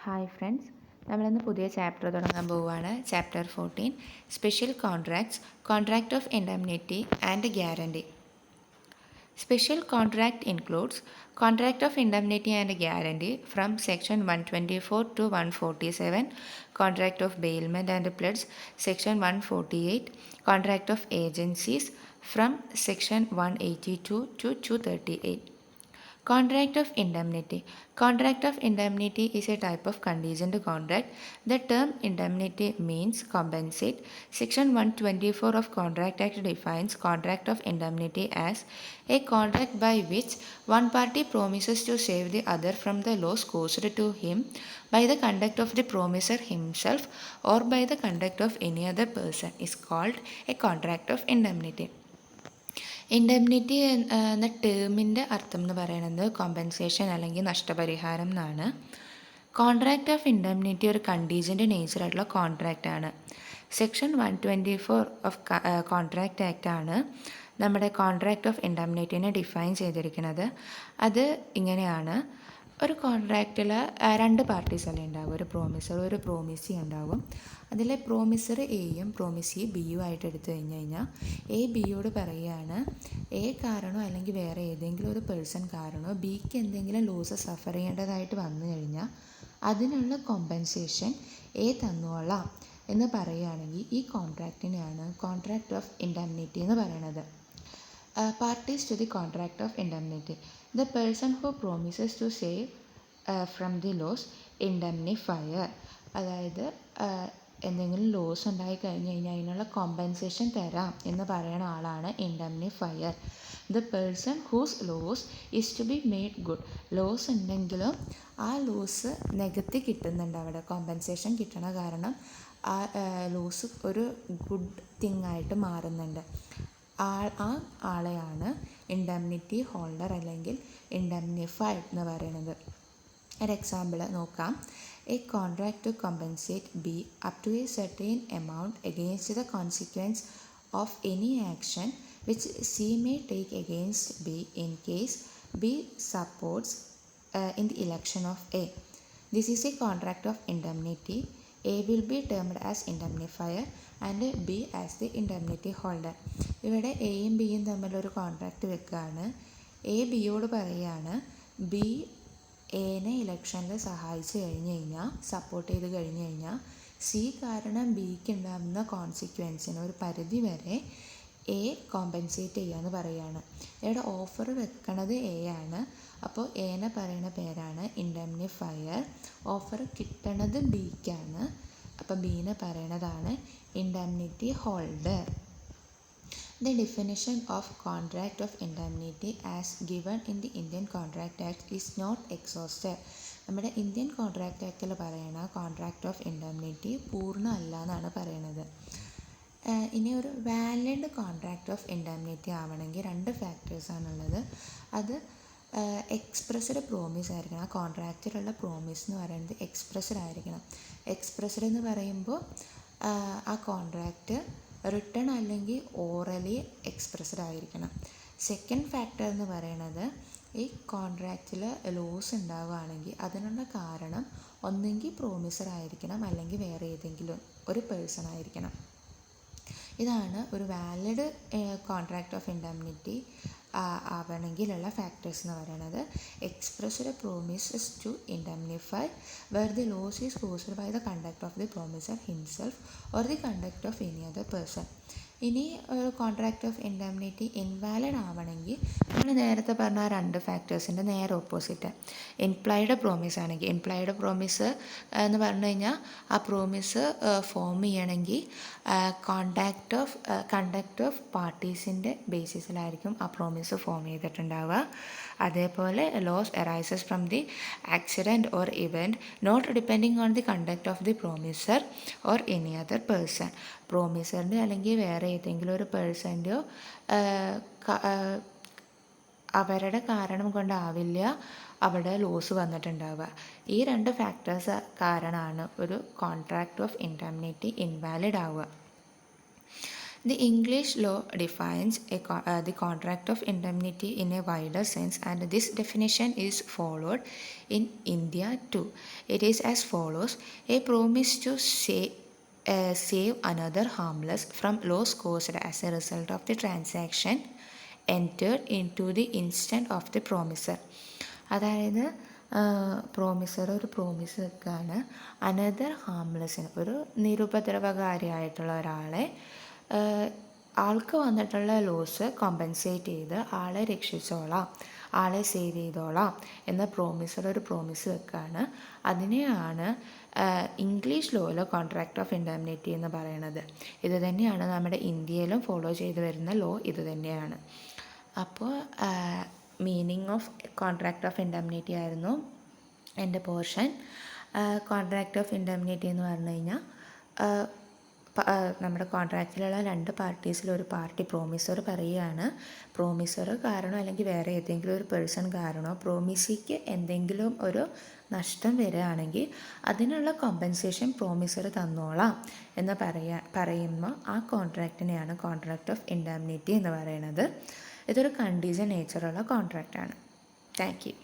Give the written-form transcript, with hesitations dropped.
Hi friends, നമ്മളിന്ന് പുതിയ chapter തുടങ്ങാൻ പോവുകയാണ്. Chapter 14 special contracts, contract of indemnity and guarantee. Special contract includes contract of indemnity and guarantee from section 124 to 147, contract of bailment and pledge section 148, contract of agencies from section 182 to 238. Contract of indemnity. Contract of indemnity is a type of contingent contract. The term indemnity means compensate. Section 124 of Contract Act defines contract of indemnity as a contract by which one party promises to save the other from the loss caused to him by the conduct of the promiser himself or by the conduct of any other person is called a contract of indemnity. Indemnity എന്ന ടേമിൻ്റെ അർത്ഥം എന്ന് പറയുന്നത് compensation അല്ലെങ്കിൽ നഷ്ടപരിഹാരം എന്നാണ്. Contract of indemnity ഒരു കണ്ടീജൻ്റ് നേച്ചറായിട്ടുള്ള contract ആണ്. Section 124 of contract act ആണ് നമ്മുടെ കോൺട്രാക്റ്റ് ഓഫ് ഇൻഡെംനിറ്റിനെ ഡിഫൈൻ ചെയ്തിരിക്കുന്നത്. അത് ഇങ്ങനെയാണ്: ഒരു കോൺട്രാക്റ്റിൽ രണ്ട് പാർട്ടീസ് അല്ലേ ഉണ്ടാവും, ഒരു പ്രോമിസർ ഒരു പ്രോമിസി ഉണ്ടാവും. അതിലെ പ്രോമിസർ എയും പ്രോമിസി ബിയും ആയിട്ട് എടുത്തു കഴിഞ്ഞാൽ എ ബിയോട് പറയുകയാണ് എ കാരണോ അല്ലെങ്കിൽ വേറെ ഏതെങ്കിലും ഒരു പേഴ്സൺ കാരണോ ബിക്ക് എന്തെങ്കിലും ലോസ് സഫർ ചെയ്യേണ്ടതായിട്ട് വന്നു കഴിഞ്ഞാൽ അതിനുള്ള കോമ്പൻസേഷൻ എ തന്നോളാം എന്ന് പറയുകയാണെങ്കിൽ ഈ കോൺട്രാക്റ്റിനെയാണ് കോൺട്രാക്റ്റ് ഓഫ് ഇൻഡെംനിറ്റി എന്ന് പറയുന്നത്. Parties to the contract of indemnity: the person who promises to save from the loss, indemnifier. അതായത് എന്തെങ്കിലും ലോസ് ഉണ്ടായി കഴിഞ്ഞ് കഴിഞ്ഞാൽ അതിനുള്ള കോമ്പൻസേഷൻ തരാം എന്ന് പറയുന്ന ആളാണ് indemnifier. The person whose loss is to be made good. Loss ഉണ്ടെങ്കിലും ആ ലോസ് നികത്തി കിട്ടുന്നുണ്ട്, അവിടെ കോമ്പൻസേഷൻ കിട്ടണ കാരണം ആ ലോസ് ഒരു ഗുഡ് തിങ് ആയിട്ട് മാറുന്നുണ്ട്. ആ ആളെയാണ് ഇൻഡെംനിറ്റി ഹോൾഡർ അല്ലെങ്കിൽ ഇൻഡെംനിഫൈഡ് എന്ന് പറയുന്നത്. ഒരു എക്സാമ്പിൾ നോക്കാം. A contract to compensate B up to a certain amount against the consequence of any action which C may take against B in case B supports in the election of A. This is a contract of indemnity. A will be termed as indemnifier and B as the indemnity holder. ഇവിടെ എയും ബിയും തമ്മിലൊരു contract വെക്കുകയാണ്. A ബിയോട് പറയുകയാണ് B എനെ ഇലക്ഷനിൽ സഹായിച്ചു കഴിഞ്ഞ് കഴിഞ്ഞാൽ, സപ്പോർട്ട് ചെയ്ത് കഴിഞ്ഞ് കഴിഞ്ഞാൽ സി കാരണം ബിക്ക് ഉണ്ടാകുന്ന കോൺസിക്വൻസിന് ഒരു പരിധി വരെ എ കോമ്പൻസേറ്റ് ചെയ്യാമെന്ന് പറയുകയാണ്. ഇവിടെ ഓഫർ വെക്കണത് എ ആണ്. അപ്പോൾ എനെ പറയുന്ന പേരാണ് ഇൻഡെംനിഫയർ. ഓഫർ കിട്ടണത് ബിക്കാണ്. അപ്പോൾ ബീനെ പറയണതാണ് indemnity holder. The definition of contract of indemnity as given in the Indian Contract Act is not exhaustive. നമ്മുടെ ഇന്ത്യൻ കോൺട്രാക്റ്റ് ആക്റ്റിൽ പറയുന്ന കോൺട്രാക്റ്റ് ഓഫ് ഇൻഡെംനിറ്റി പൂർണ്ണ അല്ല എന്നാണ് പറയുന്നത്. ഇനി ഒരു വാലിഡ് കോൺട്രാക്റ്റ് ഓഫ് ഇൻഡെംനിറ്റി ആവണമെങ്കിൽ രണ്ട് ഫാക്ടേഴ്സാണുള്ളത്. അത് എക്സ്പ്രസ്ഡ് പ്രോമിസ് ആയിരിക്കണം. ആ കോൺട്രാക്റ്റിലുള്ള പ്രോമിസ് എന്ന് പറയുന്നത് എക്സ്പ്രസ്ഡ് ആയിരിക്കണം. എക്സ്പ്രസ്ഡ് എന്ന് പറയുമ്പോൾ ആ കോൺട്രാക്റ്റ് റിട്ടൺ അല്ലെങ്കിൽ ഓറലി എക്സ്പ്രസ്ഡ് ആയിരിക്കണം. സെക്കൻഡ് ഫാക്ടർ എന്ന് പറയുന്നത് ഈ കോൺട്രാക്റ്റിൽ ലോസ് ഉണ്ടാവുകയാണെങ്കിൽ അതിനുള്ള കാരണം ഒന്നെങ്കിൽ പ്രോമിസർ ആയിരിക്കണം അല്ലെങ്കിൽ വേറെ ഏതെങ്കിലും ഒരു പേഴ്സൺ ആയിരിക്കണം. ഇതാണ് ഒരു വാലിഡ് കോൺട്രാക്റ്റ് ഓഫ് ഇൻഡെംനിറ്റി ആവണമെങ്കിലുള്ള ഫാക്ടേഴ്സ് എന്ന് പറയുന്നത്. Expressed promises to indemnify where the loss is caused by the conduct of the promisor himself or the conduct of any other person. ഇനി ഒരു കോൺട്രാക്റ്റ് ഓഫ് ഇൻഡെംനിറ്റി ഇൻവാലിഡ് ആവണമെങ്കിൽ നമ്മൾ നേരത്തെ പറഞ്ഞ ആ രണ്ട് ഫാക്ടേഴ്സിൻ്റെ നേരെ ഓപ്പോസിറ്റ് ഇംപ്ലൈഡ് പ്രോമിസ് ആണെങ്കിൽ, ഇംപ്ലൈഡ് പ്രോമിസ് എന്ന് പറഞ്ഞു കഴിഞ്ഞാൽ ആ പ്രോമിസ് ഫോം ചെയ്യണമെങ്കിൽ കണ്ടക്ട് ഓഫ് പാർട്ടീസിൻ്റെ ബേസിസിലായിരിക്കും ആ പ്രോമിസ് ഫോം ചെയ്തിട്ടുണ്ടാവുക. അതേപോലെ loss arises from the accident or event not depending on the conduct of the promisor or any other person. പ്രോമിസറിൻ്റെ അല്ലെങ്കിൽ വേറെ ഏതെങ്കിലും ഒരു പേഴ്സൻ്റെയോ അവരുടെ കാരണം കൊണ്ടാവില്ല അവിടെ ലോസ് വന്നിട്ടുണ്ടാവുക. ഈ രണ്ട് ഫാക്ടേഴ്സ് കാരണമാണ് ഒരു കോൺട്രാക്റ്റ് ഓഫ് ഇൻഡെംനിറ്റി ഇൻവാലിഡ് ആവുക. The English law defines the contract of indemnity in a wider sense, and this definition is followed in India too. It is as follows: a promise to save another harmless from loss caused as a result of the transaction entered into the instant of the promiser. അതായത് promisor ഒരു promise വെക്കുകയാണ് another ഹാംലെസ്സിന്, ഒരു നിരുപദ്രവകാരിയായിട്ടുള്ള ഒരാളെ ആൾക്ക് വന്നിട്ടുള്ള loss compensate ചെയ്ത് ആളെ രക്ഷിച്ചോളാം, ആളെ സേവ് ചെയ്തോളാം എന്ന പ്രോമിസർ ഒരു പ്രോമിസ് വെക്കുകയാണ്. അതിനെയാണ് ഇംഗ്ലീഷ് ലോയിൽ കോൺട്രാക്റ്റ് ഓഫ് ഇൻഡെംനിറ്റി എന്ന് പറയുന്നത്. ഇത് തന്നെയാണ് നമ്മുടെ ഇന്ത്യയിലും ഫോളോ ചെയ്തു വരുന്ന ലോ ഇത് തന്നെയാണ്. അപ്പോൾ meaning of contract of indemnity ആയിരുന്നു എൻ്റെ പോർഷൻ. കോൺട്രാക്റ്റ് ഓഫ് ഇൻഡെംനിറ്റി എന്ന് പറഞ്ഞു കഴിഞ്ഞാൽ നമ്മുടെ കോൺട്രാക്റ്റിലുള്ള രണ്ട് പാർട്ടീസിൽ ഒരു പാർട്ടി പ്രോമിസർ പറയുകയാണ്, പ്രോമിസർ കാരണം അല്ലെങ്കിൽ വേറെ ഏതെങ്കിലും ഒരു പേഴ്സൺ കാരണമോ പ്രോമിസിക്ക് എന്തെങ്കിലും ഒരു നഷ്ടം വരികയാണെങ്കിൽ അതിനുള്ള കോമ്പൻസേഷൻ പ്രോമിസർ തന്നോളാം എന്ന് പറയുമ്പോൾ ആ കോൺട്രാക്റ്റിനെയാണ് കോൺട്രാക്റ്റ് ഓഫ് ഇൻഡെംനിറ്റി എന്ന് പറയുന്നത്. ഇതൊരു കണ്ടീഷൻ നേച്ചറുള്ള കോൺട്രാക്റ്റാണ്. Thank U.